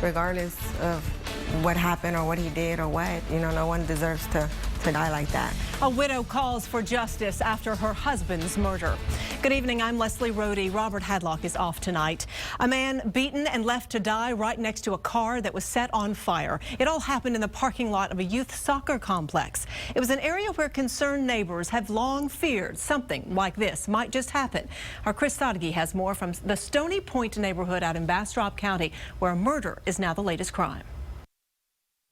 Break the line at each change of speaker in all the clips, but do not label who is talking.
regardless of what happened or what he did or what. You know, no one deserves to die like that.
A widow calls for justice after her husband's murder. Good evening, I'm Leslie Rohde. Robert Hadlock is off tonight. A man beaten and left to die right next to a car that was set on fire. It all happened in the parking lot of a youth soccer complex. It was an area where concerned neighbors have long feared something like this might just happen. Our Chris Sadeghi has more from the Stony Point neighborhood out in Bastrop County, where a murder is now the latest crime.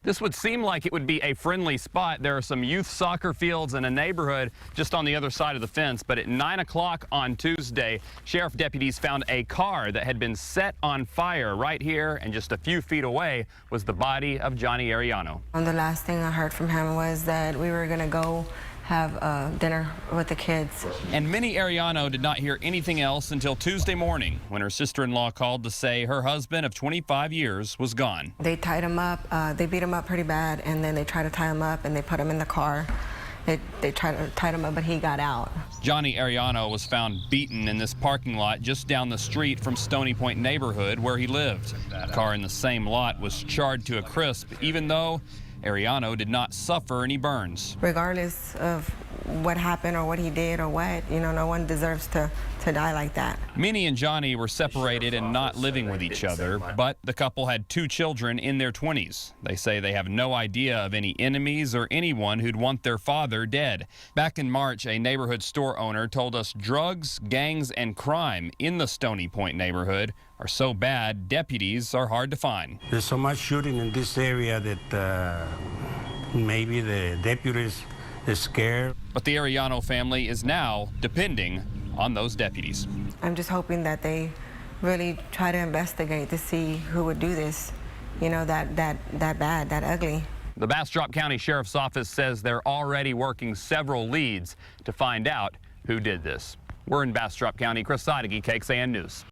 This would seem like it would be a friendly spot. There are some youth soccer fields in a neighborhood just on the other side of the fence. But at 9 o'clock on Tuesday, sheriff deputies found a car that had been set on fire right here, and just a few feet away was the body of Johnny Arellano.
The last thing I heard from him was that we were going to go have dinner with the kids.
And Minnie Arellano did not hear anything else until Tuesday morning when her sister-in-law called to say her husband of 25 years was gone.
They tied him up, they beat him up pretty bad, and then they tried to tie him up and they put him in the car. They tried to tie him up, but he got out.
Johnny Arellano was found beaten in this parking lot just down the street from Stony Point neighborhood where he lived. The car in the same lot was charred to a crisp, even though Arellano did not suffer any burns.
Regardless of what happened or what he did or what, you know, no one deserves to die like that.
Minnie and Johnny were separated and not living with each other, but the couple had 2 children in their 20s. They say they have no idea of any enemies or anyone who'd want their father dead. Back in March, a neighborhood store owner told us drugs, gangs, and crime in the Stony Point neighborhood are so bad, deputies are hard to find.
There's so much shooting in this area that maybe the deputies are scared.
But the Arellano family is now depending on those deputies.
I'm just hoping that they really try to investigate to see who would do this, you know, that bad, that ugly.
The Bastrop County Sheriff's Office says they're already working several leads to find out who did this. We're in Bastrop County. Chris Sadeghi, KXAN News.